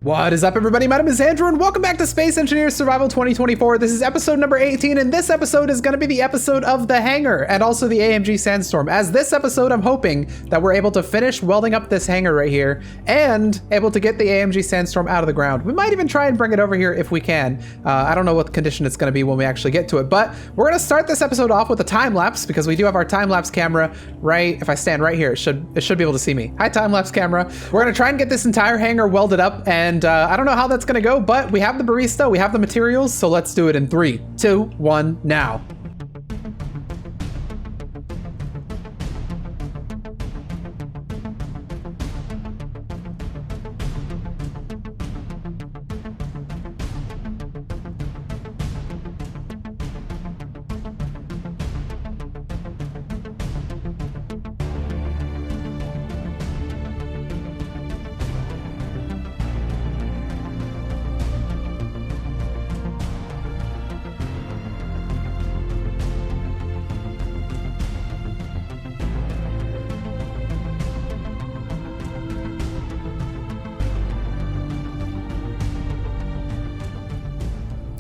What is up, everybody? My name is Andrew, and welcome back to Space Engineers Survival 2024. This is episode number 18, and this episode is going to be the episode of the Hangar and also the AMG Sandstorm. As this episode, I'm hoping that we're able to finish welding up this hangar right here and able to get the AMG Sandstorm out of the ground. We might even try and bring it over here if we can. I don't know what condition it's going to be when we actually get to it, but we're going to start this episode off with a time lapse because we do have our time lapse camera right. If I stand right here, it should be able to see me. Hi, time lapse camera. We're going to try and get this entire hangar welded up, and I don't know how that's gonna go, but we have the barista, we have the materials, so let's do it in 3, 2, 1, now.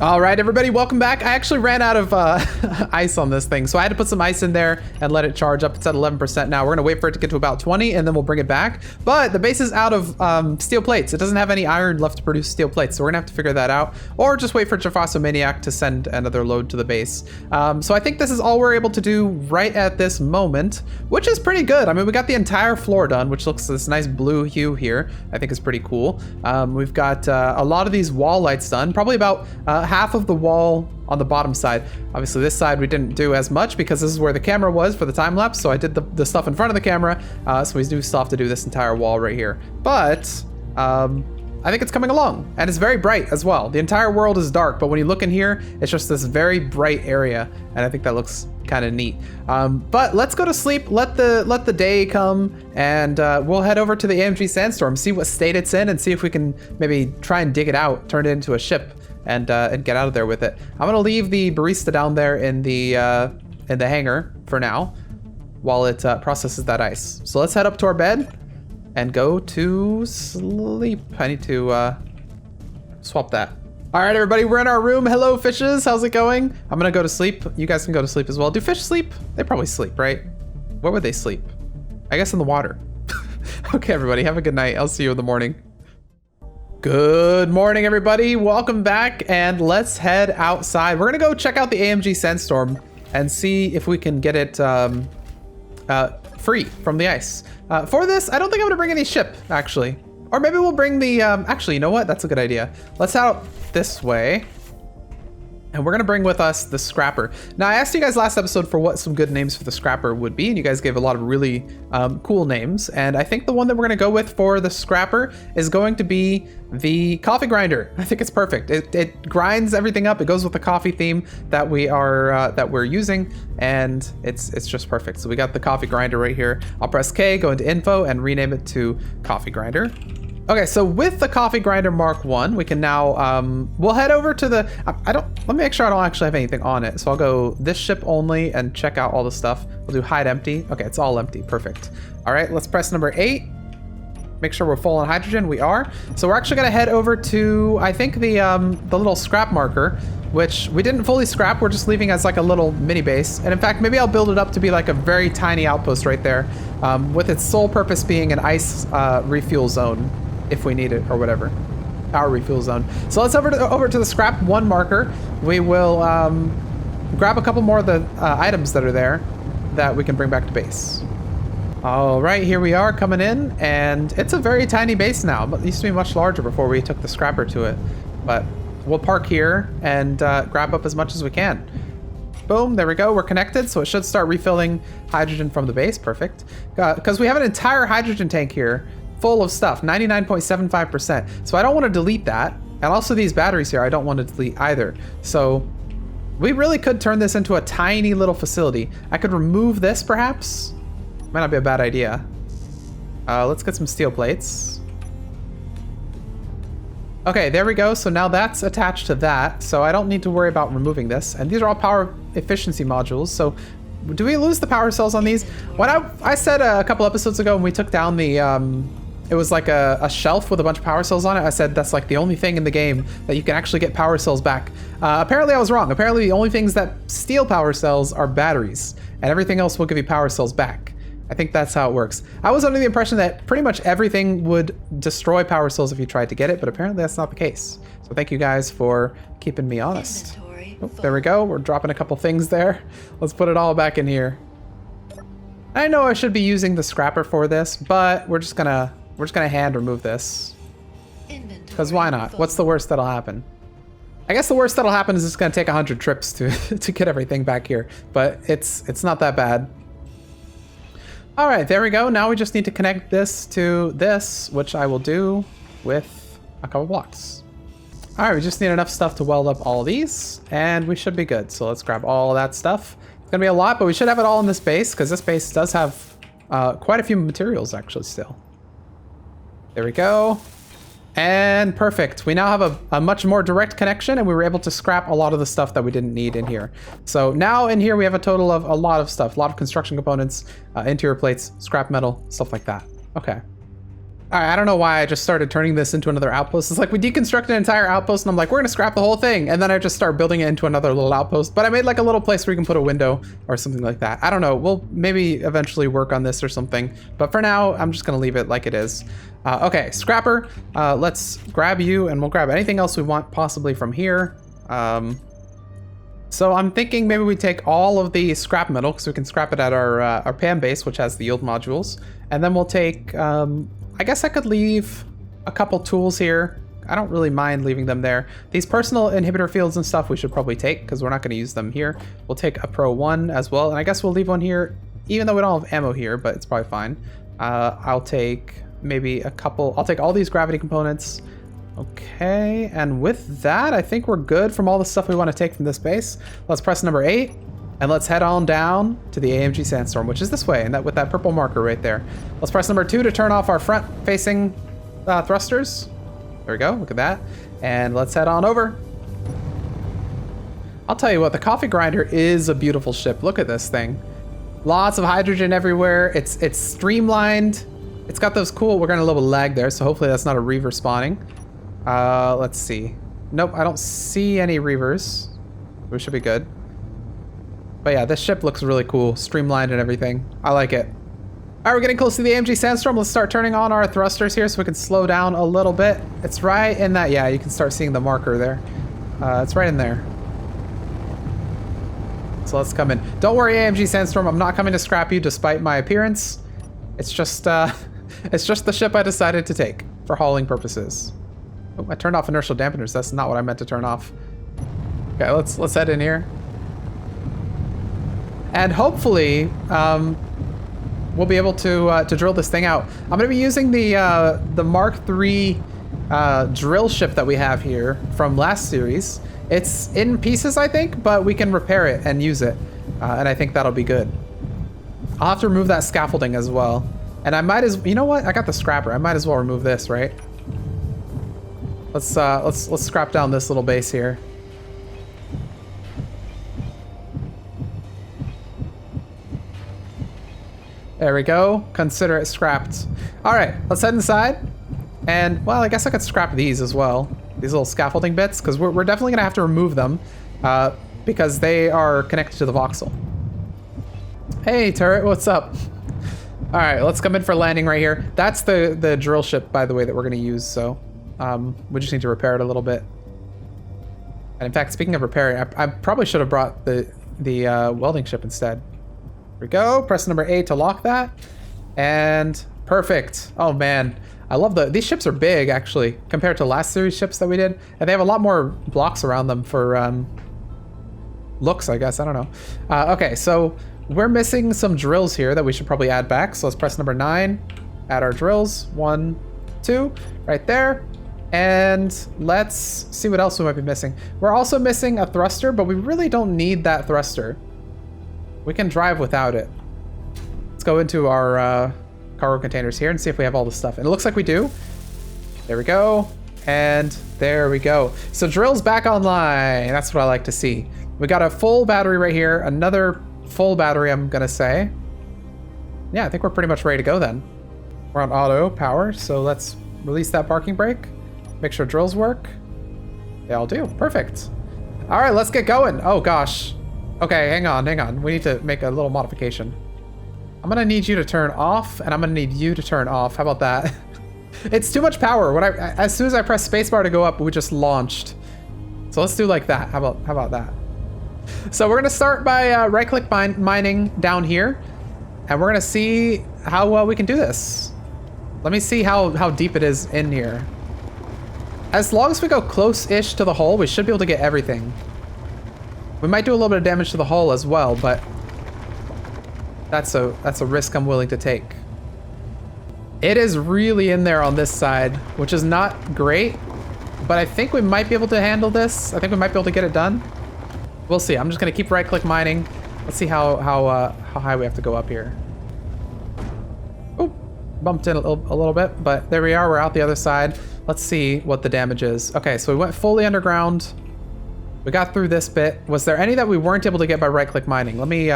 All right, everybody, welcome back. I actually ran out of ice on this thing, so I had to put some ice in there and let it charge up. It's at 11% now. We're gonna wait for it to get to about 20, and then we'll bring it back. But the base is out of steel plates. It doesn't have any iron left to produce steel plates, so we're gonna have to figure that out, or just wait for Jafaso Maniac to send another load to the base. So I think this is all we're able to do right at this moment, which is pretty good. I mean, we got the entire floor done, which looks this nice blue hue here. I think is pretty cool. We've got a lot of these wall lights done, probably about half of the wall on the bottom side. Obviously this side we didn't do as much because this is where the camera was for the time lapse, so I did the stuff in front of the camera, so we do still have to do this entire wall right here. But I think it's coming along, and it's very bright as well. The entire world is dark, but when you look in here, it's just this very bright area, and I think that looks kind of neat. But let's go to sleep, let the day come, and we'll head over to the AMG Sandstorm, see what state it's in, and see if we can maybe try and dig it out, turn it into a ship, and get out of there with it. I'm gonna leave the barista down there in the hangar for now while it processes that ice. So let's head up to our bed and go to sleep. I need to swap that. All right, everybody, we're in our room. Hello, fishes. How's it going? I'm gonna go to sleep. You guys can go to sleep as well. Do fish sleep? They probably sleep, right? Where would they sleep? I guess in the water. Okay, everybody, have a good night. I'll see you in the morning. Good morning, everybody. Welcome back, and let's head outside. We're gonna go check out the AMG Sandstorm and see if we can get it free from the ice. For this, I don't think I'm gonna bring any ship, actually. Or maybe we'll bring the, actually, you know what? That's a good idea. Let's head out this way. And we're gonna bring with us the scrapper. Now, I asked you guys last episode for what some good names for the scrapper would be, and you guys gave a lot of really cool names. And I think the one that we're gonna go with for the scrapper is going to be the coffee grinder. I think it's perfect. It grinds everything up. It goes with the coffee theme that we're using, and it's just perfect. So we got the coffee grinder right here. I'll press K, go into info, and rename it to coffee grinder. Okay, so with the coffee grinder Mark 1, we can now, we'll head over to the, let me make sure I don't actually have anything on it. So I'll go this ship only and check out all the stuff. We'll do hide empty. Okay, it's all empty, perfect. All right, let's press number 8. Make sure we're full on hydrogen, we are. So we're actually gonna head over to, I think the little scrap marker, which we didn't fully scrap, we're just leaving as like a little mini base. And in fact, maybe I'll build it up to be like a very tiny outpost right there, with its sole purpose being an ice refuel zone, if we need it or whatever, our refuel zone. So let's over to the scrap 1 marker. We will grab a couple more of the items that are there that we can bring back to base. All right, here we are coming in, and it's a very tiny base now, but it used to be much larger before we took the scrapper to it. But we'll park here and grab up as much as we can. Boom, there we go, we're connected, so it should start refilling hydrogen from the base. Perfect. Because we have an entire hydrogen tank here full of stuff, 99.75%. So I don't want to delete that. And also these batteries here, I don't want to delete either. So we really could turn this into a tiny little facility. I could remove this perhaps. Might not be a bad idea. Let's get some steel plates. Okay, there we go. So now that's attached to that. So I don't need to worry about removing this. And these are all power efficiency modules. So do we lose the power cells on these? What I said a couple episodes ago when we took down the it was like a shelf with a bunch of power cells on it. I said that's like the only thing in the game that you can actually get power cells back. Apparently I was wrong. Apparently the only things that steal power cells are batteries, and everything else will give you power cells back. I think that's how it works. I was under the impression that pretty much everything would destroy power cells if you tried to get it, but apparently that's not the case. So thank you guys for keeping me honest. Oh, there we go. We're dropping a couple things there. Let's put it all back in here. I know I should be using the scrapper for this, but we're just gonna hand remove this. Because why not? What's the worst that'll happen? I guess the worst that'll happen is it's gonna take 100 trips to get everything back here, but it's not that bad. All right, there we go. Now we just need to connect this to this, which I will do with a couple blocks. All right, we just need enough stuff to weld up all of these, and we should be good. So let's grab all that stuff. It's gonna be a lot, but we should have it all in this base, because this base does have quite a few materials actually still. There we go. And perfect. We now have a much more direct connection, and we were able to scrap a lot of the stuff that we didn't need in here. So now in here we have a total of a lot of stuff, a lot of construction components, interior plates, scrap metal, stuff like that. Okay. All right, I don't know why I just started turning this into another outpost. It's like we deconstructed an entire outpost and I'm like, we're gonna scrap the whole thing. And then I just start building it into another little outpost. But I made like a little place where you can put a window or something like that. I don't know, we'll maybe eventually work on this or something. But for now, I'm just gonna leave it like it is. Okay, scrapper, let's grab you and we'll grab anything else we want possibly from here. So I'm thinking maybe we take all of the scrap metal because we can scrap it at our PAM base, which has the yield modules. And then we'll take, I guess I could leave a couple tools here. I don't really mind leaving them there. These personal inhibitor fields and stuff we should probably take because we're not going to use them here. We'll take a Pro 1 as well. And I guess we'll leave one here, even though we don't have ammo here, but it's probably fine. I'll take maybe a couple. I'll take all these gravity components. Okay, and with that, I think we're good from all the stuff we want to take from this base. Let's press number 8. And let's head on down to the AMG Sandstorm, which is this way, and that with that purple marker right there. Let's press number 2 to turn off our front-facing thrusters. There we go, look at that. And let's head on over. I'll tell you what, the coffee grinder is a beautiful ship. Look at this thing. Lots of hydrogen everywhere. It's streamlined. It's got those cool, we're getting a little lag there, so hopefully that's not a reaver spawning. Let's see. Nope, I don't see any reavers. We should be good. But yeah, this ship looks really cool, streamlined and everything. I like it. All right, we're getting close to the AMG Sandstorm. Let's start turning on our thrusters here so we can slow down a little bit. It's right in that, yeah, you can start seeing the marker there. It's right in there. So let's come in. Don't worry, AMG Sandstorm, I'm not coming to scrap you despite my appearance. It's just the ship I decided to take for hauling purposes. Oh, I turned off inertial dampeners. That's not what I meant to turn off. Okay, let's head in here. And hopefully, we'll be able to drill this thing out. I'm going to be using the Mark III drill ship that we have here from last series. It's in pieces, I think, but we can repair it and use it. And I think that'll be good. I'll have to remove that scaffolding as well. And I might as, you know what? I got the scrapper. I might as well remove this, right? Let's scrap down this little base here. There we go. Consider it scrapped. All right, let's head inside. And, well, I guess I could scrap these as well. These little scaffolding bits, because we're definitely going to have to remove them because they are connected to the voxel. Hey, turret, what's up? All right, let's come in for landing right here. That's the drill ship, by the way, that we're going to use, so we just need to repair it a little bit. And in fact, speaking of repairing, I probably should have brought the welding ship instead. There we go. Press number 8 to lock that. And perfect. Oh man, I love these ships are big actually compared to last series ships that we did, and they have a lot more blocks around them for looks, I guess. I don't know. Okay, so we're missing some drills here that we should probably add back. So let's press number 9. Add our drills. 1, 2, right there. And let's see what else we might be missing. We're also missing a thruster, but we really don't need that thruster. We can drive without it. Let's go into our cargo containers here and see if we have all the stuff. And it looks like we do. There we go. And there we go. So drill's back online. That's what I like to see. We got a full battery right here. Another full battery, I'm gonna say. Yeah, I think we're pretty much ready to go then. We're on auto power, so let's release that parking brake. Make sure drills work. They all do. Perfect. All right, let's get going. Oh gosh. Okay, hang on. We need to make a little modification. I'm gonna need you to turn off, and I'm gonna need you to turn off. How about that? It's too much power. As soon as I press spacebar to go up, we just launched. So let's do like that. How about that? So we're gonna start by right-click mining down here, and we're gonna see how well we can do this. Let me see how deep it is in here. As long as we go close-ish to the hull, we should be able to get everything. We might do a little bit of damage to the hull as well, but that's a risk I'm willing to take. It is really in there on this side, which is not great, but I think we might be able to handle this. I think we might be able to get it done. We'll see. I'm just gonna keep right-click mining. Let's see how high we have to go up here. Oh, bumped in a little bit, but there we are. We're out the other side. Let's see what the damage is. Okay, so we went fully underground. We got through this bit. Was there any that we weren't able to get by right-click mining? Let me,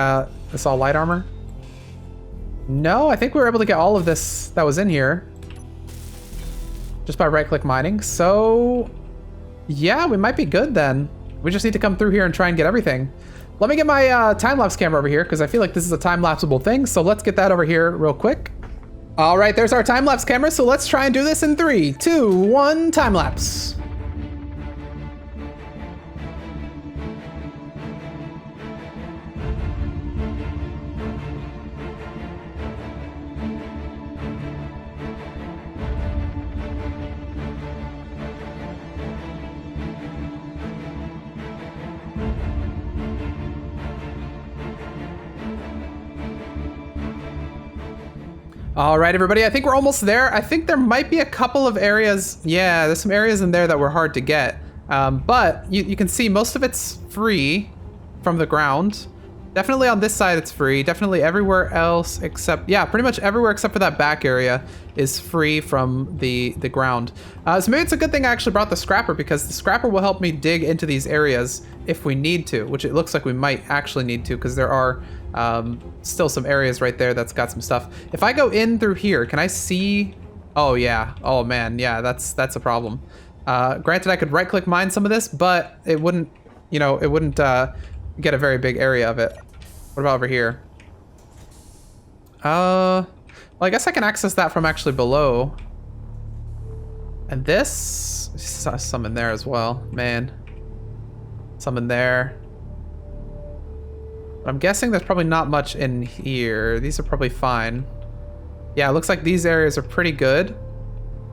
this all light armor? No, I think we were able to get all of this that was in here just by right-click mining. So, yeah, we might be good then. We just need to come through here and try and get everything. Let me get my time-lapse camera over here because I feel like this is a time-lapseable thing. So let's get that over here real quick. All right, there's our time-lapse camera. So let's try and do this in 3, 2, 1, time-lapse. All right, everybody, I think we're almost there. I think there might be a couple of areas. Yeah, there's some areas in there that were hard to get. But you can see most of it's free from the ground. Definitely on this side it's free. Definitely everywhere else except, yeah, pretty much everywhere except for that back area is free from the ground. So maybe it's a good thing I actually brought the scrapper because the scrapper will help me dig into these areas if we need to, which it looks like we might actually need to because there are still some areas right there that's got some stuff. If I go in through here, can I see? Oh yeah. Oh man. Yeah, that's a problem. Granted, I could right-click mine some of this, but it wouldn't, get a very big area of it. What about over here? Well, I guess I can access that from actually below. And this, some in there as well, man. Some in there. But I'm guessing there's probably not much in here. These are probably fine. Yeah, it looks like these areas are pretty good.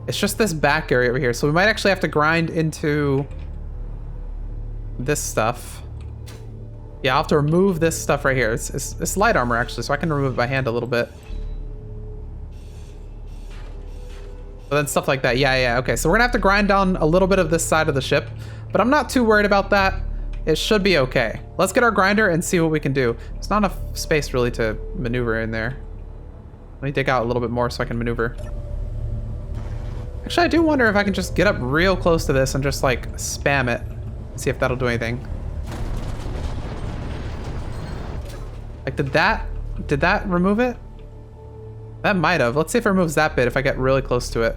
It's just this back area over here. So we might actually have to grind into this stuff. Yeah, I'll have to remove this stuff right here. It's light armor, actually, so I can remove it by hand a little bit. But then stuff like that. Yeah, okay. So we're gonna have to grind down a little bit of this side of the ship, but I'm not too worried about that. It should be okay. Let's get our grinder and see what we can do. There's not enough space really to maneuver in there. Let me dig out a little bit more so I can maneuver. Actually, I do wonder if I can just get up real close to this and just like spam it and see if that'll do anything. Like, did that remove it? That might have. Let's see if it removes that bit if I get really close to it.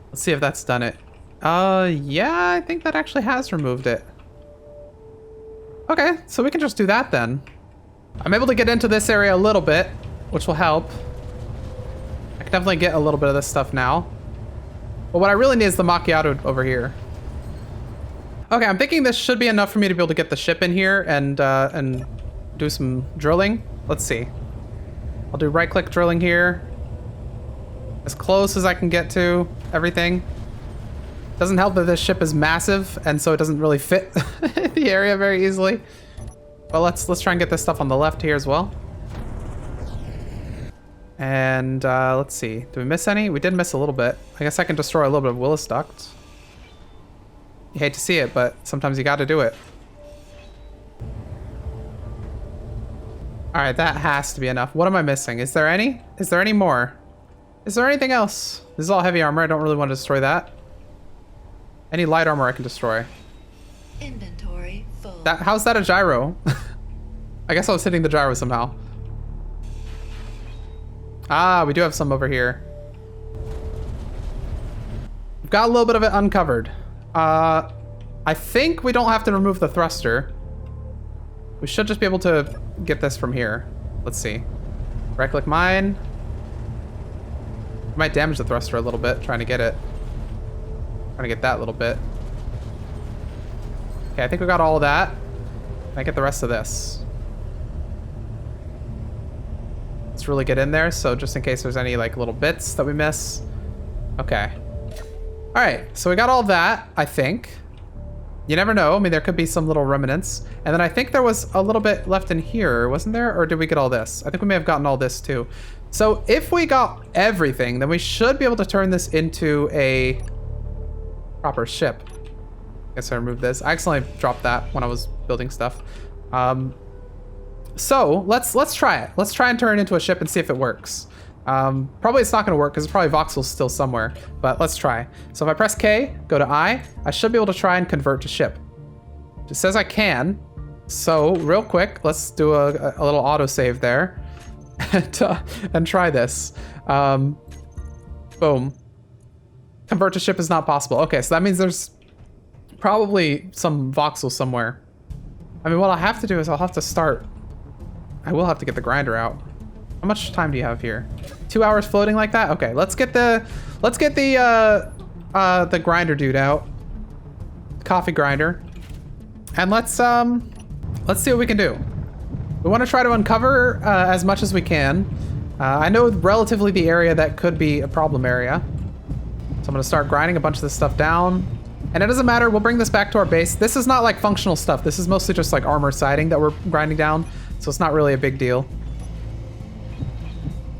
Let's see if that's done it. Yeah, I think that actually has removed it. Okay, so we can just do that then. I'm able to get into this area a little bit, which will help. I can definitely get a little bit of this stuff now. But what I really need is the macchiato over here. Okay, I'm thinking this should be enough for me to be able to get the ship in here and do some drilling. Let's see. I'll do right-click drilling here. As close as I can get to everything. Doesn't help that this ship is massive, and so it doesn't really fit the area very easily. But let's try and get this stuff on the left here as well. And let's see. Did we miss any? We did miss a little bit. I guess I can destroy a little bit of Willis duct. You hate to see it, but sometimes you got to do it. All right, that has to be enough. What am I missing? Is there any? Is there any more? Is there anything else? This is all heavy armor. I don't really want to destroy that. Any light armor I can destroy. Inventory full. How's that a gyro? I guess I was hitting the gyro somehow. Ah, we do have some over here. We've got a little bit of it uncovered. I think we don't have to remove the thruster. We should just be able to get this from here. Let's see. Right-click mine. Might damage the thruster a little bit, trying to get it. Trying to get that little bit. Okay, I think we got all of that. Can I get the rest of this? Let's really get in there, so just in case there's any like little bits that we miss. Okay. All right, so we got all that, I think. You never know. I mean, there could be some little remnants. And then I think there was a little bit left in here, wasn't there? Or did we get all this? I think we may have gotten all this too. So if we got everything, then we should be able to turn this into a proper ship. I guess I removed this. I accidentally dropped that when I was building stuff. So let's try it. Let's try and turn it into a ship and see if it works. Probably it's not going to work because probably voxel's still somewhere, but let's try. So if I press K, go to I should be able to try and convert to ship. It says I can. So real quick, let's do a little autosave there and try this. Boom. Convert to ship is not possible. Okay, so that means there's probably some voxel somewhere. I mean, what I'll have to do is I'll have to start. I will have to get the grinder out. How much time do you have here? 2 hours floating like that? Okay, let's get the grinder dude out. Coffee grinder. And let's see what we can do. We want to try to uncover as much as we can. I know relatively the area that could be a problem area. So I'm gonna start grinding a bunch of this stuff down. And it doesn't matter, we'll bring this back to our base. This is not like functional stuff. This is mostly just like armor siding that we're grinding down. So it's not really a big deal.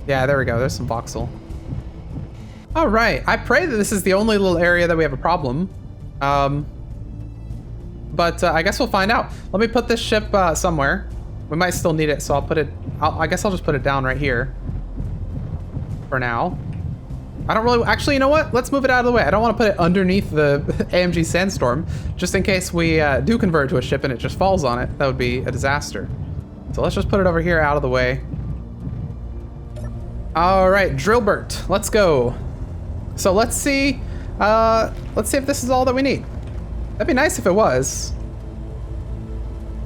Yeah, there we go. There's some voxel. All right. I pray that this is the only little area that we have a problem. But I guess we'll find out. Let me put this ship somewhere. We might still need it, so I'll put it... I guess I'll just put it down right here. For now. I don't really... Actually, you know what? Let's move it out of the way. I don't want to put it underneath the AMG Sandstorm, just in case we do convert to a ship and it just falls on it. That would be a disaster. So let's just put it over here out of the way. All right, Drillbert, let's go. So let's see if this is all that we need. That'd be nice if it was.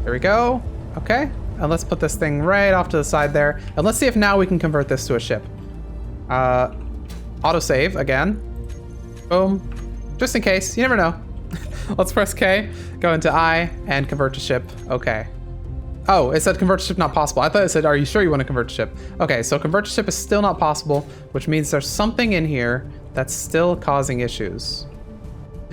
There we go. Okay, and let's put this thing right off to the side there. And let's see if now we can convert this to a ship. Autosave again. Boom. Just in case, you never know. Let's press K, go into I, and convert to ship. Okay. Oh, it said convert to ship not possible. I thought it said, are you sure you want to convert to ship? Okay, so convert to ship is still not possible, which means there's something in here that's still causing issues.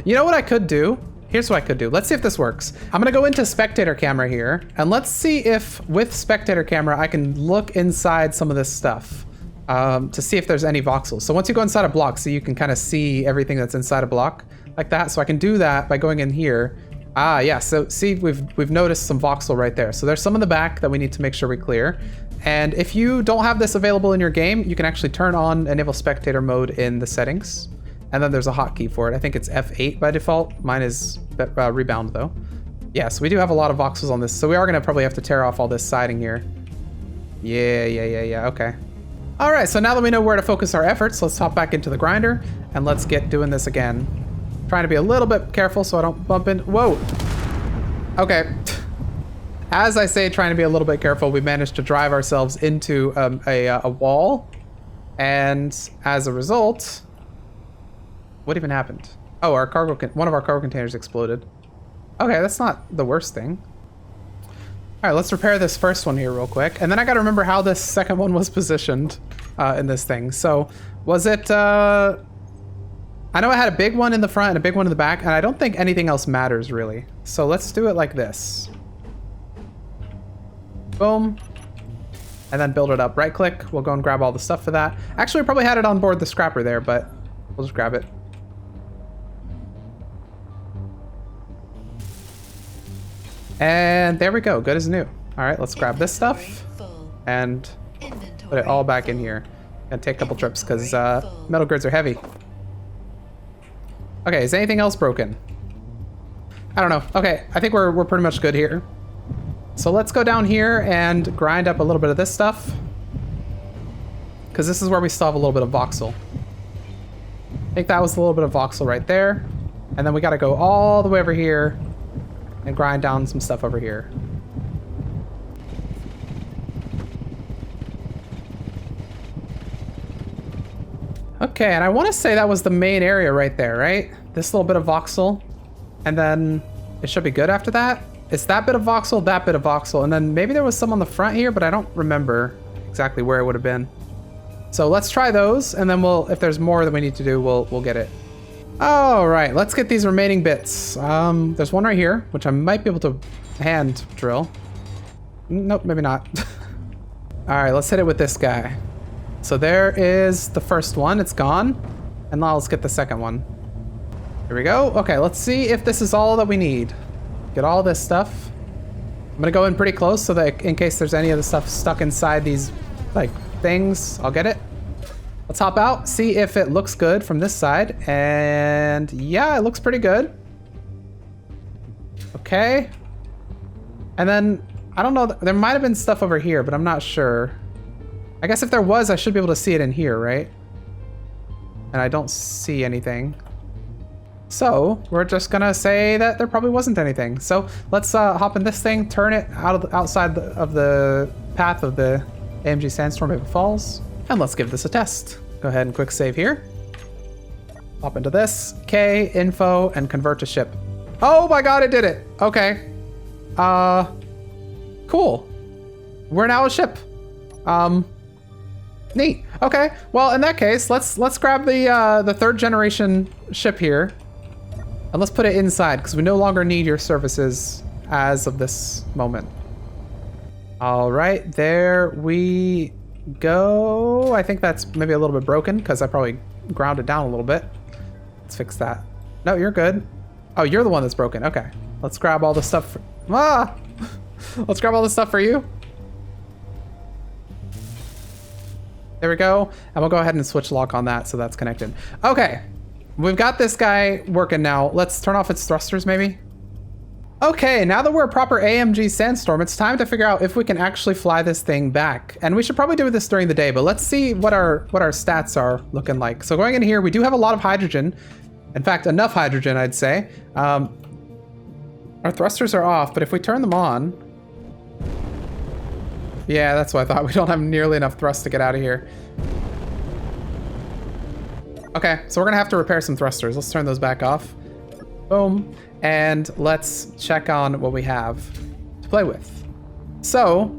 You know what I could do? Here's what I could do. Let's see if this works. I'm gonna go into spectator camera here, and let's see if with spectator camera, I can look inside some of this stuff to see if there's any voxels. So once you go inside a block, so you can kind of see everything that's inside a block like that. So I can do that by going in here. Ah, yeah, so see, we've noticed some voxel right there. So there's some in the back that we need to make sure we clear. And if you don't have this available in your game, you can actually turn on enable spectator mode in the settings. And then there's a hotkey for it. I think it's F8 by default. Mine is rebound though. Yeah, so we do have a lot of voxels on this. So we are gonna probably have to tear off all this siding here. Yeah, okay. All right, so now that we know where to focus our efforts, let's hop back into the grinder and let's get doing this again. Trying to be a little bit careful so I don't bump in. Whoa. Okay. As I say, trying to be a little bit careful, we managed to drive ourselves into a wall. And as a result, what even happened? Oh, one of our cargo containers exploded. Okay, that's not the worst thing. All right, let's repair this first one here real quick. And then I got to remember how this second one was positioned in this thing. So was it... I know I had a big one in the front and a big one in the back, and I don't think anything else matters really. So let's do it like this. Boom. And then build it up. Right click, we'll go and grab all the stuff for that. Actually, we probably had it on board the scrapper there, but we'll just grab it. And there we go, good as new. All right, let's grab this stuff and put it all back in here. And take a couple trips because metal grids are heavy. Okay, is anything else broken? I don't know. Okay, I think we're pretty much good here. So let's go down here and grind up a little bit of this stuff. because this is where we still have a little bit of voxel. I think that was a little bit of voxel right there. And then we got to go all the way over here and grind down some stuff over here. Okay, and I want to say that was the main area right there, right? This little bit of voxel, and then it should be good after that. It's that bit of voxel, that bit of voxel, and then maybe there was some on the front here, but I don't remember exactly where it would have been. So let's try those, and then we'll, if there's more that we need to do, we'll get it. All right, let's get these remaining bits. There's one right here, which I might be able to hand drill. Nope, maybe not. All right, let's hit it with this guy. So there is the first one, it's gone. And now let's get the second one. Here we go. Okay, let's see if this is all that we need. Get all this stuff. I'm gonna go in pretty close so that in case there's any of the stuff stuck inside these like things, I'll get it. Let's hop out, see if it looks good from this side. And yeah, it looks pretty good. Okay. And then, I don't know, there might have been stuff over here, but I'm not sure. I guess if there was, I should be able to see it in here, right? And I don't see anything. So we're just gonna say that there probably wasn't anything. So let's hop in this thing, turn it outside of the path of the AMG Sandstorm if it falls. And let's give this a test. Go ahead and quick save here. Hop into this, K, info, and convert to ship. Oh my God, it did it. Okay. Cool. We're now a ship. Neat. Okay. Well, in that case, let's grab the third generation ship here. And let's put it inside because we no longer need your services as of this moment. All right, there we go. I think that's maybe a little bit broken because I probably ground it down a little bit. Let's fix that. No, you're good. Oh, you're the one that's broken. Okay. Let's grab all the stuff. Let's grab all the stuff for you. There we go. And we'll go ahead and switch lock on that so that's connected. Okay. We've got this guy working now. Let's turn off its thrusters maybe. Okay, now that we're a proper AMG Sandstorm, it's time to figure out if we can actually fly this thing back. And we should probably do this during the day, but let's see what our stats are looking like. So going in here, we do have a lot of hydrogen. In fact, enough hydrogen, I'd say. Our thrusters are off, but if we turn them on... Yeah, that's what I thought. We don't have nearly enough thrust to get out of here. Okay, so we're gonna have to repair some thrusters. Let's turn those back off. Boom. And let's check on what we have to play with. So,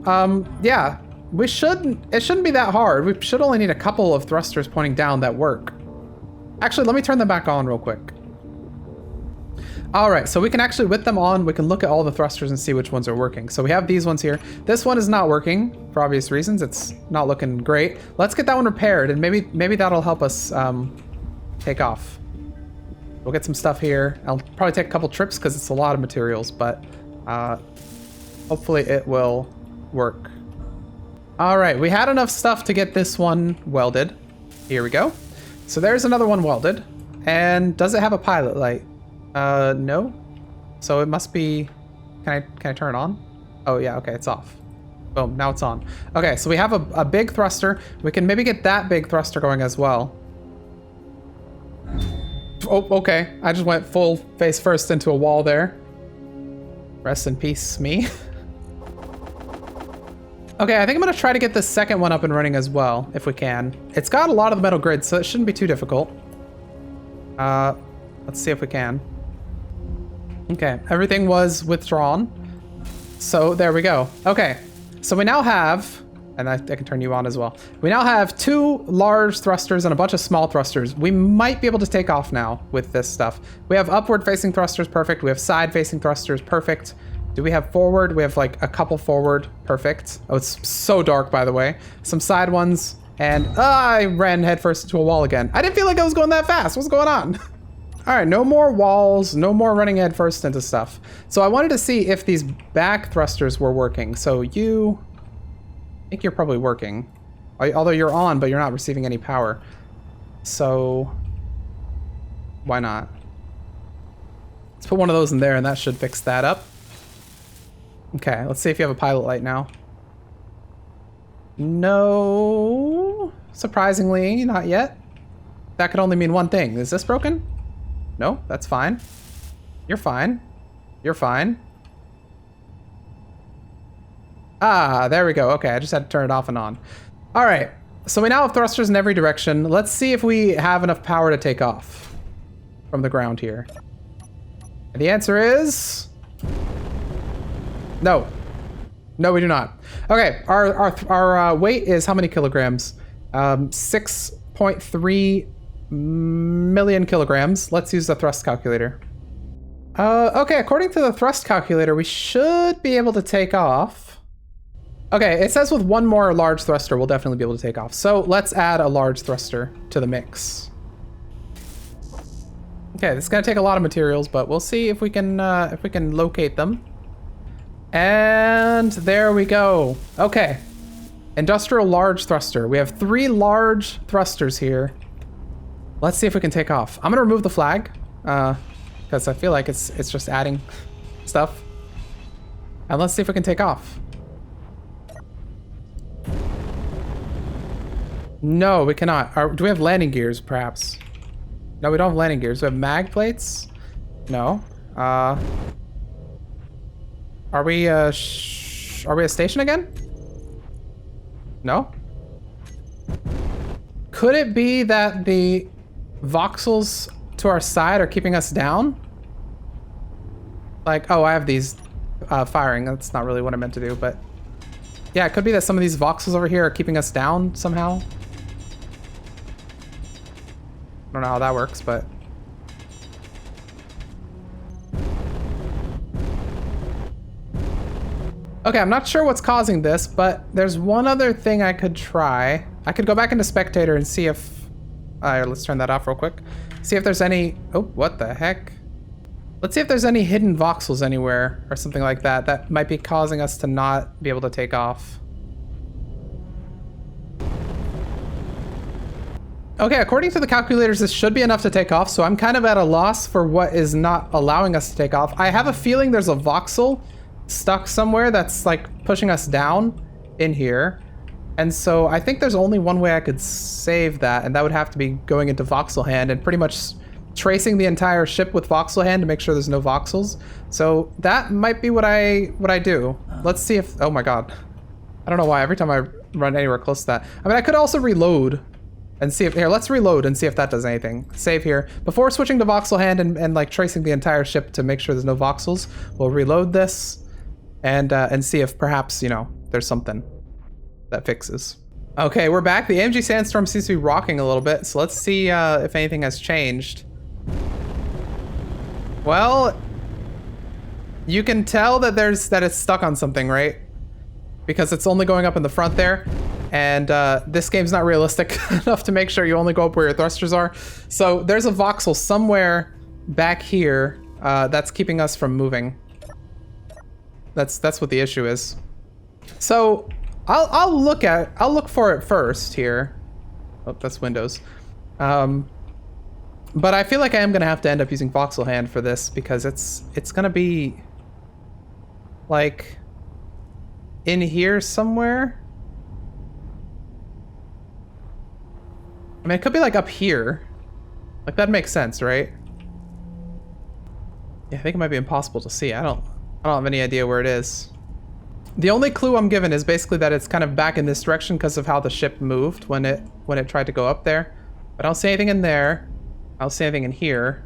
yeah, it shouldn't be that hard. We should only need a couple of thrusters pointing down that work. Actually, let me turn them back on real quick. All right, so we can actually, with them on, we can look at all the thrusters and see which ones are working. So we have these ones here. This one is not working for obvious reasons. It's not looking great. Let's get that one repaired, and maybe that'll help us take off. We'll get some stuff here. I'll probably take a couple trips because it's a lot of materials, but hopefully it will work. All right, we had enough stuff to get this one welded. Here we go. So there's another one welded. And does it have a pilot light? No. So it must be, can I turn it on? Oh yeah, okay, it's off. Boom, now it's on. Okay, so we have a big thruster. We can maybe get that big thruster going as well. Oh, okay. I just went full face first into a wall there. Rest in peace, me. Okay, I think I'm gonna try to get this second one up and running as well, if we can. It's got a lot of the metal grid, so it shouldn't be too difficult. Let's see if we can. Okay, everything was withdrawn. So there we go. Okay, so we now have, and I can turn you on as well. We now have 2 large thrusters and a bunch of small thrusters. We might be able to take off now with this stuff. We have upward facing thrusters, perfect. We have side facing thrusters, perfect. Do we have forward? We have like a couple forward, perfect. Oh, it's so dark, by the way. Some side ones, and I ran headfirst into a wall again. I didn't feel like I was going that fast. What's going on? All right, no more walls, no more running headfirst into stuff. So I wanted to see if these back thrusters were working. So I think you're probably working. Although you're on, but you're not receiving any power. So why not? Let's put one of those in there and that should fix that up. Okay, let's see if you have a pilot light now. No. Surprisingly, not yet. That could only mean one thing. Is this broken? No, that's fine. You're fine. You're fine. Ah, there we go. Okay, I just had to turn it off and on. All right, so we now have thrusters in every direction. Let's see if we have enough power to take off from the ground here. And the answer is... no. No, we do not. Okay, our weight is how many kilograms? 6.3 million kilograms. Let's use the thrust calculator. Okay, according to the thrust calculator, we should be able to take off. Okay, it says with one more large thruster, we'll definitely be able to take off. So let's add a large thruster to the mix. Okay, this is gonna take a lot of materials, but we'll see if we can locate them. And there we go. Okay, industrial large thruster. We have 3 large thrusters here. Let's see if we can take off. I'm gonna remove the flag, because I feel like it's just adding stuff. And let's see if we can take off. No, we cannot. Do we have landing gears, perhaps? No, we don't have landing gears. We have mag plates? No. Are we a station again? No? Could it be that the voxels to our side are keeping us down? Like, oh, I have these firing. That's not really what I meant to do, but... yeah, it could be that some of these voxels over here are keeping us down somehow. I don't know how that works, but... okay, I'm not sure what's causing this, but there's one other thing I could try. I could go back into spectator and see if... let's turn that off real quick. See if there's any... oh, what the heck? Let's see if there's any hidden voxels anywhere or something like that that might be causing us to not be able to take off. Okay, according to the calculators, this should be enough to take off, so I'm kind of at a loss for what is not allowing us to take off. I have a feeling there's a voxel stuck somewhere that's like pushing us down in here. And so I think there's only one way I could save that, and that would have to be going into voxel hand and pretty much tracing the entire ship with voxel hand to make sure there's no voxels. So that might be what I do. Let's see if... oh my god. I don't know why every time I run anywhere close to that. I mean, I could also reload and see if... here, let's reload and see if that does anything. Save here. Before switching to voxel hand and like tracing the entire ship to make sure there's no voxels, we'll reload this and see if perhaps, you know, there's something that fixes. Okay, we're back. The AMG Sandstorm seems to be rocking a little bit, so let's see if anything has changed. Well, you can tell that it's stuck on something, right? Because it's only going up in the front there, and this game's not realistic enough to make sure you only go up where your thrusters are. So there's a voxel somewhere back here that's keeping us from moving. That's what the issue is. So I'll look for it first here. Oh, that's Windows. But I feel like I am gonna have to end up using voxel hand for this because it's gonna be like in here somewhere. I mean, it could be like up here. Like that makes sense, right? Yeah, I think it might be impossible to see. I don't have any idea where it is. The only clue I'm given is basically that it's kind of back in this direction because of how the ship moved when it tried to go up there. But I don't see anything in there. I don't see anything in here.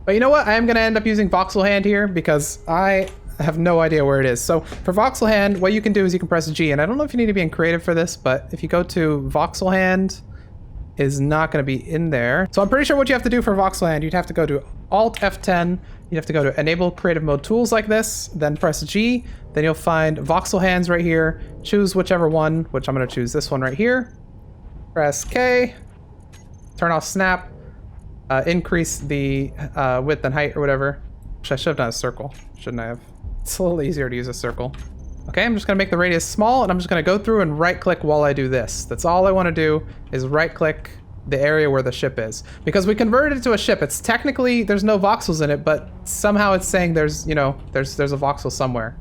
But you know what? I am going to end up using voxel hand here because I have no idea where it is. So for voxel hand, what you can do is you can press G. And I don't know if you need to be in creative for this, but if you go to voxel hand, is not going to be in there. So I'm pretty sure what you have to do for voxel hand, you'd have to go to Alt F10. You have to go to enable creative mode tools like this, then press G, then you'll find voxel hands right here. Choose whichever one, which I'm going to choose this one right here. Press K, turn off snap, increase the width and height or whatever. Which I should have done a circle, shouldn't I have? It's a little easier to use a circle. Okay, I'm just going to make the radius small, and I'm just going to go through and right click while I do this. That's all I want to do is right click the area where the ship is, because we converted it to a ship. It's technically, there's no voxels in it, but somehow it's saying there's, you know, there's a voxel somewhere.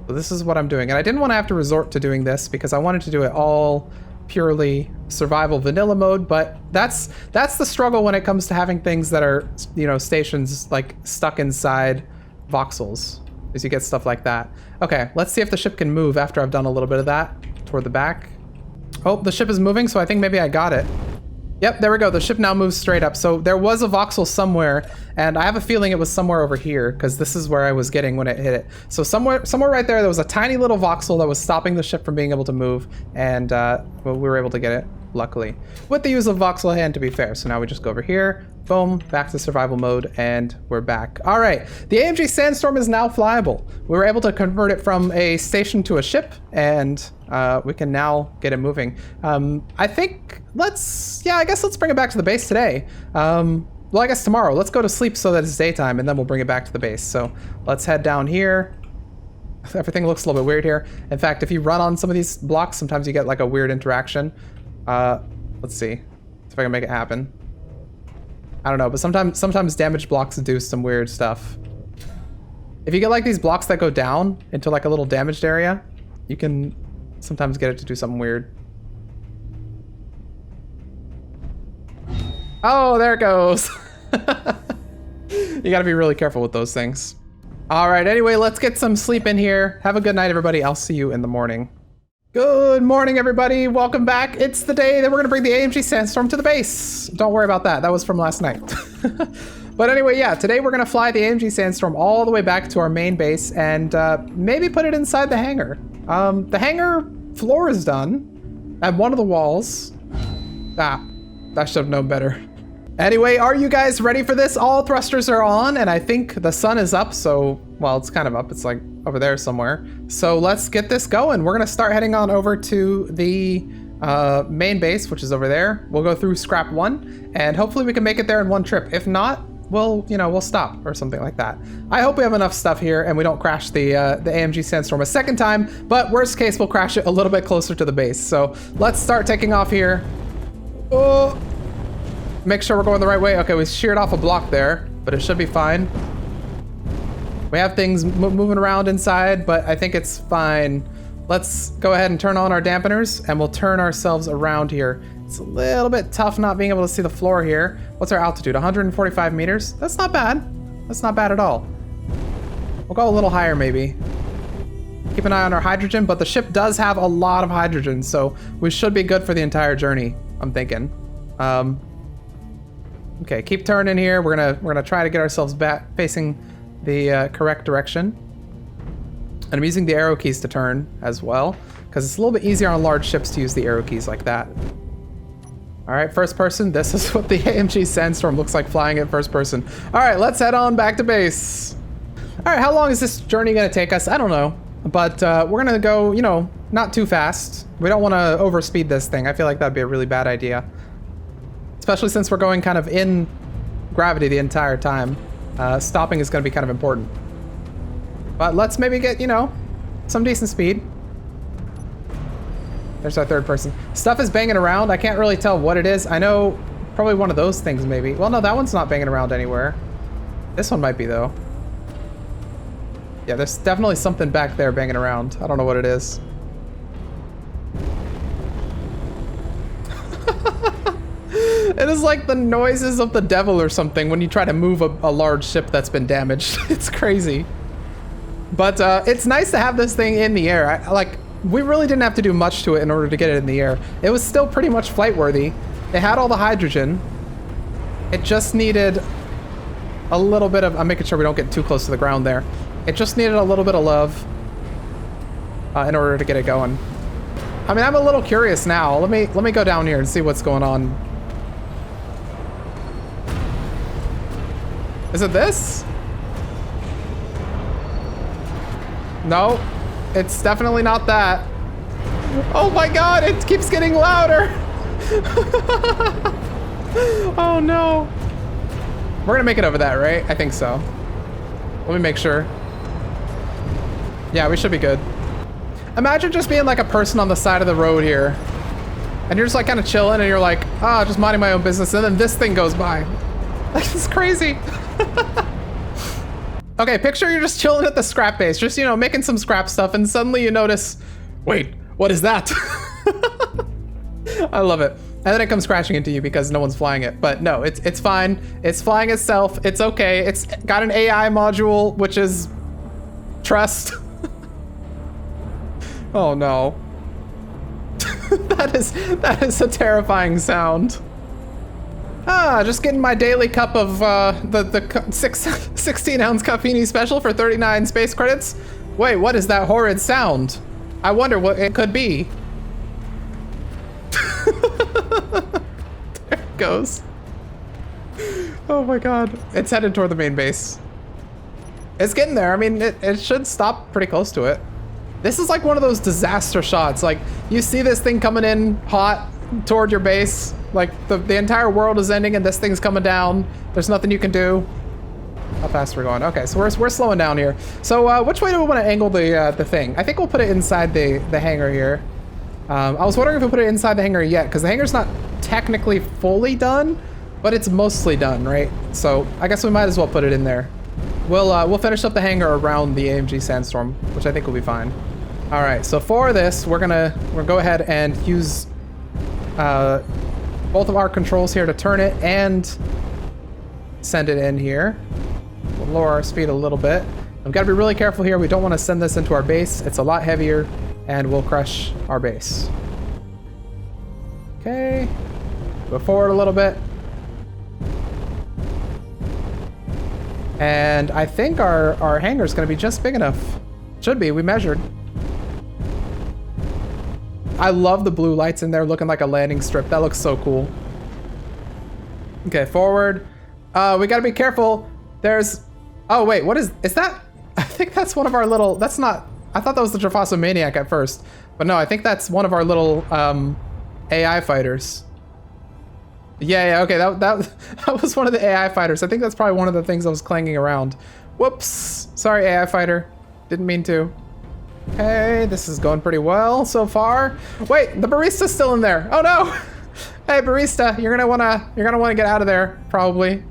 So this is what I'm doing, and I didn't want to have to resort to doing this because I wanted to do it all purely survival vanilla mode, but that's the struggle when it comes to having things that are, you know, stations like stuck inside voxels, is you get stuff like that. Okay, let's see if the ship can move after I've done a little bit of that toward the back. Oh, the ship is moving, so I think maybe I got it. Yep, there we go. The ship now moves straight up. So there was a voxel somewhere, and I have a feeling it was somewhere over here, because this is where I was getting when it hit it. So somewhere right there was a tiny little voxel that was stopping the ship from being able to move, and well, we were able to get it, luckily. With the use of voxel hand, to be fair. So now we just go over here, boom, back to survival mode, and we're back. All right, the AMG Sandstorm is now flyable. We were able to convert it from a station to a ship, and we can now get it moving. I think I guess let's bring it back to the base today. Well, I guess tomorrow. Let's go to sleep so that it's daytime, and then we'll bring it back to the base. So let's head down here. Everything looks a little bit weird here. In fact, if you run on some of these blocks, sometimes you get like a weird interaction. Let's see if I can make it happen. I don't know, but sometimes damaged blocks do some weird stuff. If you get like these blocks that go down into like a little damaged area, you can sometimes get it to do something weird. Oh, there it goes. You gotta be really careful with those things. All right, anyway, let's get some sleep in here. Have a good night, everybody. I'll see you in the morning. Good morning, everybody. Welcome back. It's the day that we're gonna bring the AMG Sandstorm to the base. Don't worry about that. That was from last night. But anyway, yeah, today we're gonna fly the AMG Sandstorm all the way back to our main base and maybe put it inside the hangar. The hangar floor is done at one of the walls. I should have known better. Anyway, are you guys ready for this? All thrusters are on, and I think the sun is up, so, well, it's kind of up. It's like over there somewhere. So let's get this going. We're gonna start heading on over to the main base, which is over there. We'll go through scrap 1, and hopefully we can make it there in one trip. If not, we'll stop or something like that. I hope we have enough stuff here and we don't crash the AMG Sandstorm a second time, but worst case, we'll crash it a little bit closer to the base. So let's start taking off here. Oh. Make sure we're going the right way. Okay, we sheared off a block there, but it should be fine. We have things moving around inside, but I think it's fine. Let's go ahead and turn on our dampeners, and we'll turn ourselves around here. It's a little bit tough not being able to see the floor here. What's our altitude? 145 meters? That's not bad. That's not bad at all. We'll go a little higher, maybe. Keep an eye on our hydrogen, but the ship does have a lot of hydrogen, so we should be good for the entire journey, I'm thinking. Okay, keep turning here. We're gonna try to get ourselves back facing the correct direction. And I'm using the arrow keys to turn as well, because it's a little bit easier on large ships to use the arrow keys like that. All right, first person. This is what the AMG Sandstorm looks like flying at first person. All right, let's head on back to base. All right, how long is this journey gonna take us? I don't know, but we're gonna go, not too fast. We don't want to overspeed this thing. I feel like that'd be a really bad idea. Especially since we're going kind of in gravity the entire time. Stopping is going to be kind of important. But let's maybe get, some decent speed. There's our third person. Stuff is banging around. I can't really tell what it is. I know probably one of those things maybe. Well, no, that one's not banging around anywhere. This one might be, though. Yeah, there's definitely something back there banging around. I don't know what it is. It is like the noises of the devil or something when you try to move a large ship that's been damaged. It's crazy. But it's nice to have this thing in the air. We really didn't have to do much to it in order to get it in the air. It was still pretty much flight worthy. It had all the hydrogen. It just needed a little bit of, I'm making sure we don't get too close to the ground there. It just needed a little bit of love in order to get it going. I mean, I'm a little curious now. Let me go down here and see what's going on. Is it this? No, it's definitely not that. Oh my god, it keeps getting louder. Oh no. We're gonna make it over that, right? I think so. Let me make sure. Yeah, we should be good. Imagine just being like a person on the side of the road here. And you're just like kind of chilling and you're like, just minding my own business. And then this thing goes by. This is crazy. Okay, picture you're just chilling at the scrap base, just, making some scrap stuff, and suddenly you notice, wait, what is that? I love it. And then it comes crashing into you because no one's flying it. But no, it's fine. It's flying itself. It's okay. It's got an AI module, which is trust. Oh no. That is a terrifying sound. Just getting my daily cup of the 16-ounce caffeine special for 39 space credits. Wait, what is that horrid sound? I wonder what it could be. There it goes. Oh my god. It's headed toward the main base. It's getting there. I mean, it should stop pretty close to it. This is like one of those disaster shots. Like, you see this thing coming in hot toward your base. Like, the entire world is ending and this thing's coming down. There's nothing you can do. How fast we're going? Okay, so we're slowing down here. So which way do we want to angle the thing? I think we'll put it inside the hangar here. I was wondering if we put it inside the hangar yet, because the hangar's not technically fully done, but it's mostly done, right? So I guess we might as well put it in there. We'll finish up the hangar around the AMG Sandstorm, which I think will be fine. All right, so for this, we're gonna go ahead and use both of our controls here to turn it and send it in here. We'll lower our speed a little bit. We've got to be really careful here. We don't want to send this into our base. It's a lot heavier and will crush our base. Okay, go forward a little bit. And I think our hangar is going to be just big enough. Should be, we measured. I love the blue lights in there looking like a landing strip. That looks so cool. Okay, forward. We got to be careful. There's, oh wait, what is that? I think that's one of our little, that's not, I thought that was the Trafaso Maniac at first. But no, I think that's one of our little AI fighters. Yeah, okay, that was one of the AI fighters. I think that's probably one of the things I was clanging around. Whoops, sorry AI fighter. Didn't mean to. Okay, this is going pretty well so far. Wait, the barista's still in there. Oh no! Hey barista, you're gonna wanna get out of there, probably.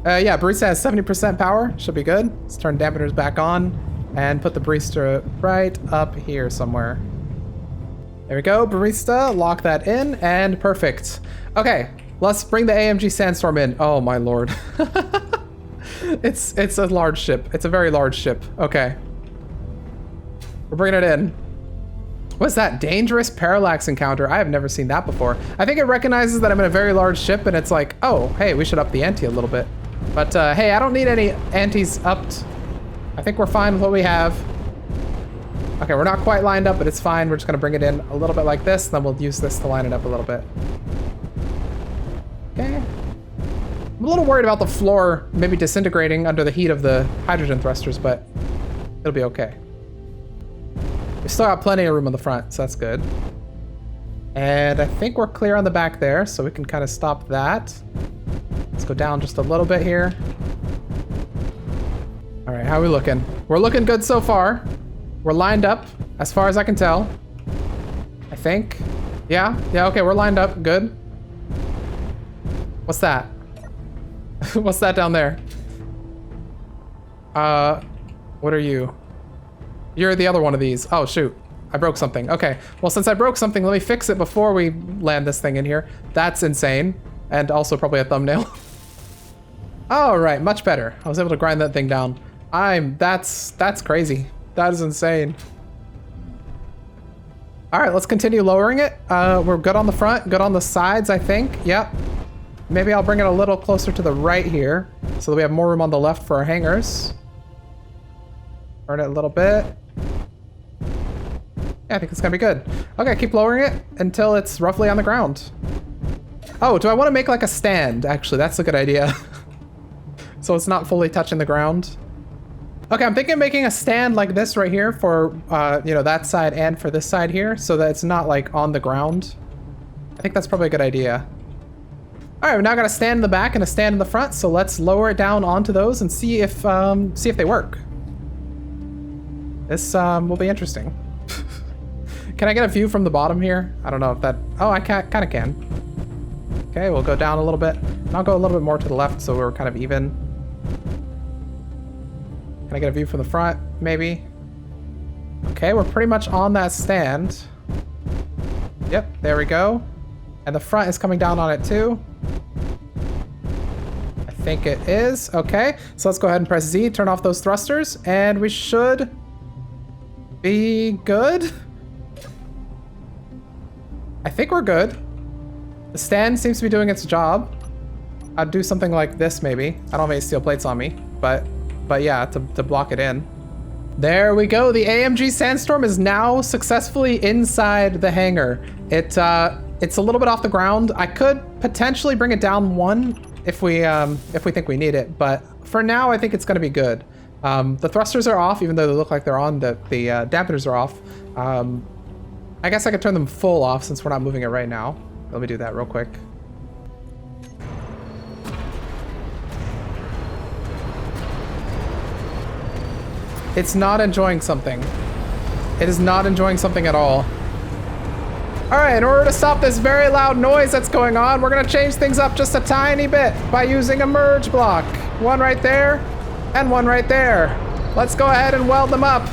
Yeah, barista has 70% power, should be good. Let's turn dampeners back on and put the barista right up here somewhere. There we go, barista, lock that in and perfect. Okay, let's bring the AMG Sandstorm in. Oh my lord. It's a large ship. It's a very large ship. Okay. We're bringing it in. What's that? Dangerous parallax encounter. I have never seen that before. I think it recognizes that I'm in a very large ship and it's like, oh, hey, we should up the ante a little bit. But hey, I don't need any antes upped. I think we're fine with what we have. Okay, we're not quite lined up, but it's fine. We're just gonna bring it in a little bit like this, and then we'll use this to line it up a little bit. Okay. I'm a little worried about the floor maybe disintegrating under the heat of the hydrogen thrusters, but it'll be okay. We still got plenty of room on the front, so that's good. And I think we're clear on the back there, so we can kind of stop that. Let's go down just a little bit here. All right, how are we looking? We're looking good so far. We're lined up, as far as I can tell. I think. Yeah, okay, we're lined up, good. What's that? What's that down there? What are you? You're the other one of these. Oh, shoot. I broke something. Okay. Well, since I broke something, let me fix it before we land this thing in here. That's insane. And also probably a thumbnail. All right. Much better. I was able to grind that thing down. That's crazy. That is insane. All right. Let's continue lowering it. We're good on the front, good on the sides, I think. Yep. Maybe I'll bring it a little closer to the right here so that we have more room on the left for our hangars. Turn it a little bit. Yeah, I think it's gonna be good. Okay, keep lowering it until it's roughly on the ground. Oh, do I want to make like a stand? Actually, that's a good idea. So it's not fully touching the ground. Okay, I'm thinking of making a stand like this right here for, you know, that side and for this side here, so that it's not like on the ground. I think that's probably a good idea. All right, we now got a stand in the back and a stand in the front, so let's lower it down onto those and see if they work. This will be interesting. Can I get a view from the bottom here? I don't know if that... Oh, I kind of can. Okay, we'll go down a little bit. And I'll go a little bit more to the left so we're kind of even. Can I get a view from the front, maybe? Okay, we're pretty much on that stand. Yep, there we go. And the front is coming down on it too. I think it is. Okay, so let's go ahead and press Z, turn off those thrusters, and we should be good. I think we're good. The stand seems to be doing its job. I'd do something like this maybe. I don't have any steel plates on me, but yeah, to block it in. There we go. The AMG Sandstorm is now successfully inside the hangar. It's a little bit off the ground. I could potentially bring it down one if we think we need it, but for now I think it's going to be good. The thrusters are off, even though they look like they're on. The dampeners are off. I guess I could turn them full off since we're not moving it right now. Let me do that real quick. It's not enjoying something. It is not enjoying something at all. All right, in order to stop this very loud noise that's going on, we're gonna change things up just a tiny bit by using a merge block. One right there and one right there. Let's go ahead and weld them up.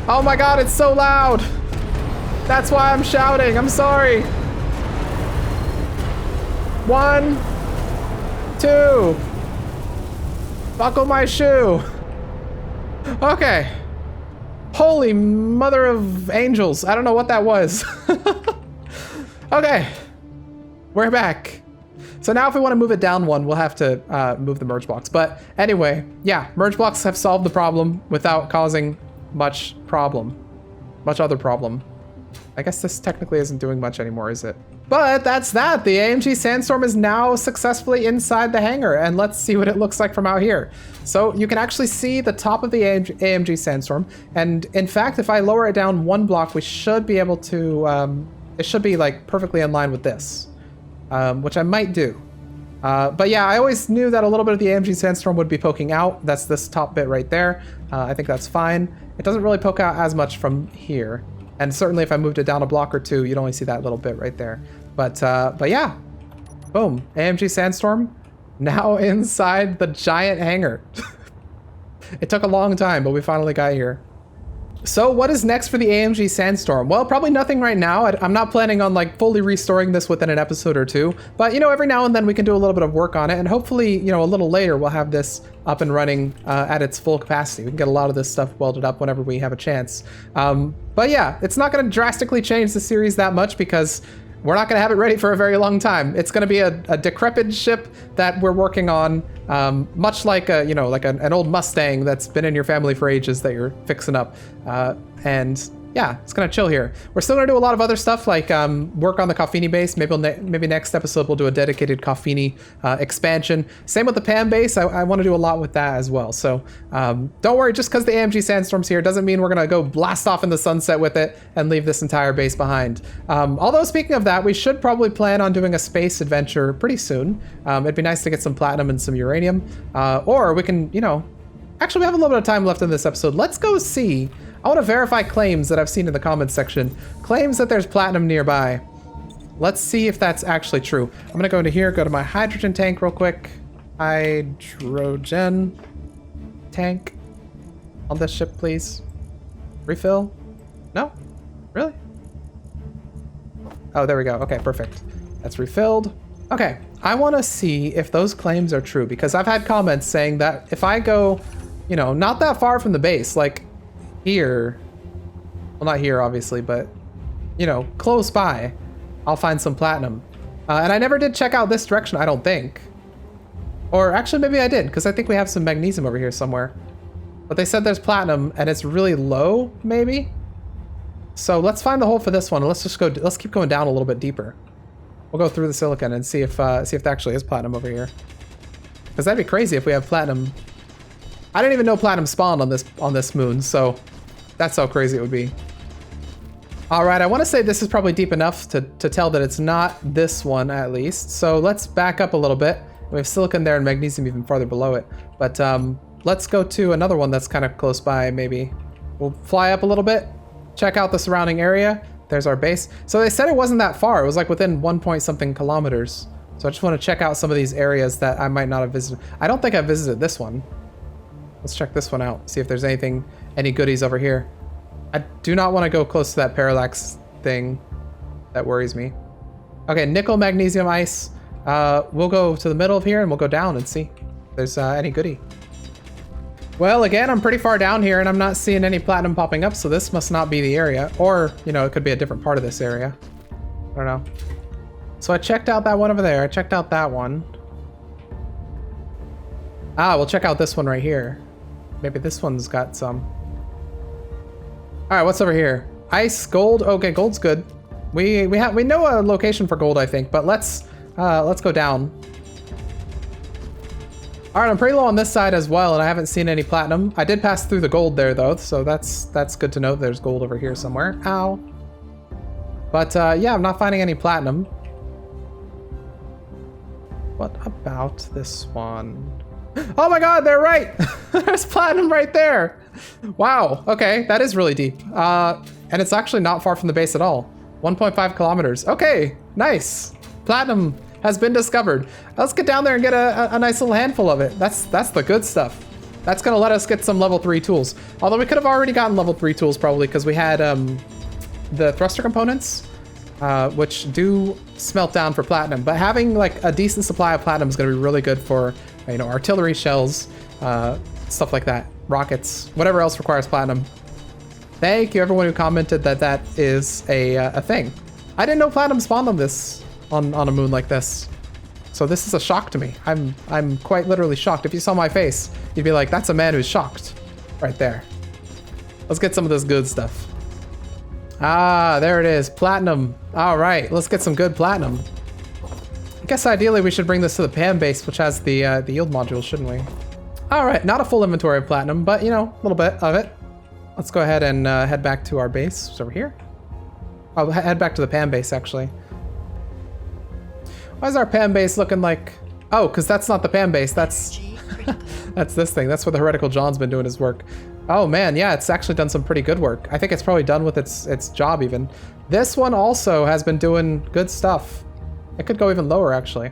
Oh my God, it's so loud. That's why I'm shouting, I'm sorry. 1, 2. Buckle my shoe. Okay. Holy mother of angels. I don't know what that was. Okay. We're back. So now if we want to move it down one, we'll have to move the merge blocks. But anyway, yeah, merge blocks have solved the problem without causing much other problem. I guess this technically isn't doing much anymore, is it? But that's that. The AMG Sandstorm is now successfully inside the hangar, and let's see what it looks like from out here. So you can actually see the top of the AMG Sandstorm, and in fact, if I lower it down one block, we should be able to, it should be like perfectly in line with this, which I might do. But yeah, I always knew that a little bit of the AMG Sandstorm would be poking out. That's this top bit right there. I think that's fine. It doesn't really poke out as much from here. And certainly if I moved it down a block or two, you'd only see that little bit right there. But yeah, boom, AMG Sandstorm now inside the giant hangar. It took a long time, but we finally got here. So what is next for the AMG Sandstorm? Well, probably nothing right now. I'm not planning on like fully restoring this within an episode or two, but you know, every now and then we can do a little bit of work on it, and hopefully, you know, a little later we'll have this up and running at its full capacity. We can get a lot of this stuff welded up whenever we have a chance. But yeah, it's not going to drastically change the series that much because we're not going to have it ready for a very long time. It's going to be a decrepit ship that we're working on, much like a, you know, like an old Mustang that's been in your family for ages that you're fixing up. And yeah, it's gonna chill here. We're still gonna do a lot of other stuff like work on the Coffini base. Maybe next episode we'll do a dedicated Coffini expansion. Same with the PAM base. I want to do a lot with that as well. So don't worry, just because the AMG Sandstorm's here doesn't mean we're gonna go blast off in the sunset with it and leave this entire base behind. Although speaking of that, we should probably plan on doing a space adventure pretty soon. It'd be nice to get some platinum and some uranium, or we can, you know, actually we have a little bit of time left in this episode. Let's go see. I want to verify claims that I've seen in the comments section. Claims that there's platinum nearby. Let's see if that's actually true. I'm going to go into here, go to my hydrogen tank real quick. Hydrogen tank on this ship, please. Refill? No? Really? Oh, there we go. Okay, perfect. That's refilled. Okay, I want to see if those claims are true because I've had comments saying that if I go, you know, not that far from the base, like here, well, not here obviously, but you know, close by, I'll find some platinum. And I never did check out this direction, I don't think. Or actually maybe I did, because I think we have some magnesium over here somewhere. But they said there's platinum and it's really low, maybe. So let's find the hole for this one. Let's just go, let's keep going down a little bit deeper. We'll go through the silicon and see if there actually is platinum over here. Because that'd be crazy if we have platinum. I didn't even know platinum spawned on this moon, so that's how crazy it would be. All right, I want to say this is probably deep enough to tell that it's not this one at least. So let's back up a little bit. We have silicon there and magnesium even farther below it. But let's go to another one that's kind of close by maybe. We'll fly up a little bit, check out the surrounding area. There's our base. So they said it wasn't that far. It was like within 1 point something kilometers. So I just want to check out some of these areas that I might not have visited. I don't think I visited this one. Let's check this one out. See if there's any goodies over here. I do not want to go close to that parallax thing. That worries me. Okay, nickel, magnesium, ice. We'll go to the middle of here and we'll go down and see if there's any goodie. Well, again, I'm pretty far down here and I'm not seeing any platinum popping up, so this must not be the area. Or, you know, it could be a different part of this area. I don't know. So I checked out that one over there. I checked out that one. Ah, we'll check out this one right here. Maybe this one's got some. All right, what's over here? Ice, gold. Okay, gold's good. We know a location for gold, I think, but let's go down. All right, I'm pretty low on this side as well, and I haven't seen any platinum. I did pass through the gold there, though, so that's good to know. There's gold over here somewhere. Ow. But yeah, I'm not finding any platinum. What about this one? Oh my God, they're right. There's platinum right there. Wow. Okay, that is really deep. And it's actually not far from the base at all. 1.5 kilometers. Okay, nice. Platinum has been discovered. Let's get down there and get a nice little handful of it. That's the good stuff. That's gonna let us get some level 3 tools. Although we could have already gotten level 3 tools probably because we had the thruster components, which do smelt down for platinum. But having like a decent supply of platinum is gonna be really good for, you know, artillery shells, stuff like that, rockets, whatever else requires platinum. Thank you everyone who commented that is a thing. I didn't know platinum spawned on this. On a moon like this. So this is a shock to me. I'm quite literally shocked. If you saw my face, you'd be like, that's a man who's shocked. Right there. Let's get some of this good stuff. Ah, there it is. Platinum. All right, let's get some good platinum. I guess ideally we should bring this to the PAM base, which has the yield module, shouldn't we? All right, not a full inventory of platinum, but you know, a little bit of it. Let's go ahead and head back to our base. It's over here. I'll head back to the PAM base, actually. Why is our PAM base looking like... Oh, because that's not the PAM base. That's that's this thing. That's where the Heretical John's been doing his work. Oh man, yeah, it's actually done some pretty good work. I think it's probably done with its job even. This one also has been doing good stuff. It could go even lower, actually.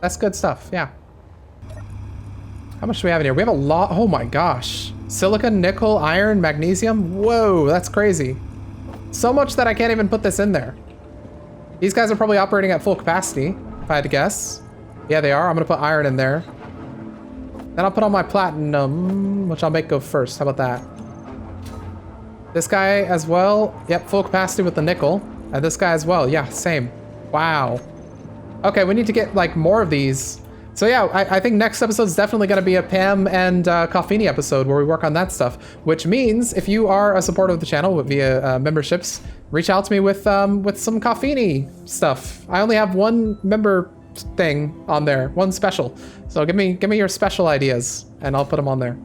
That's good stuff, yeah. How much do we have in here? We have a lot. Oh my gosh. Silicon, nickel, iron, magnesium. Whoa, that's crazy. So much that I can't even put this in there. These guys are probably operating at full capacity, if I had to guess. Yeah, they are. I'm gonna put iron in there. Then I'll put on my platinum, which I'll make go first. How about that? This guy as well. Yep, full capacity with the nickel. And this guy as well. Yeah, same. Wow. Okay, we need to get like more of these. So yeah, I think next episode is definitely going to be a Pam and Coffini episode where we work on that stuff. Which means if you are a supporter of the channel via memberships, reach out to me with some Coffini stuff. I only have one member thing on there, one special. So give me your special ideas, and I'll put them on there.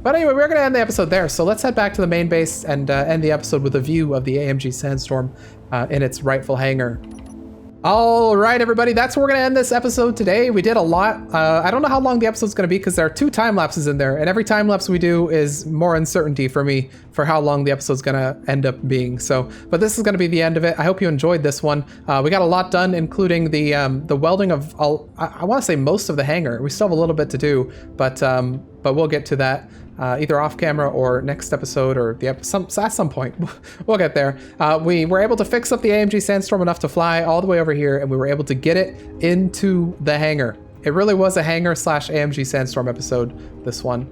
But anyway, we're going to end the episode there. So let's head back to the main base and end the episode with a view of the AMG Sandstorm in its rightful hangar. All right, everybody, that's where we're going to end this episode today. We did a lot. I don't know how long the episode's going to be because there are 2 time lapses in there, and every time lapse we do is more uncertainty for me for how long the episode's going to end up being. So, but this is going to be the end of it. I hope you enjoyed this one. We got a lot done, including the welding of I want to say most of the hangar. We still have a little bit to do, but we'll get to that. Either off camera or next episode or at some point. We'll get there. We were able to fix up the AMG Sandstorm enough to fly all the way over here, and we were able to get it into the hangar. It really was a hangar / AMG Sandstorm episode, this one.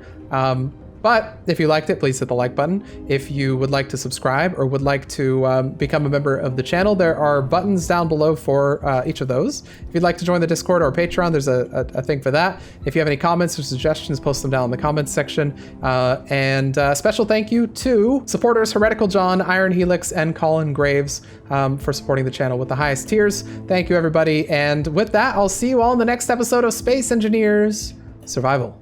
But if you liked it, please hit the like button. If you would like to subscribe or would like to become a member of the channel, there are buttons down below for each of those. If you'd like to join the Discord or Patreon, there's a thing for that. If you have any comments or suggestions, post them down in the comments section. And special thank you to supporters Heretical John, Iron Helix, and Colin Graves for supporting the channel with the highest tiers. Thank you, everybody. And with that, I'll see you all in the next episode of Space Engineers Survival.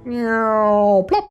Meow, plop.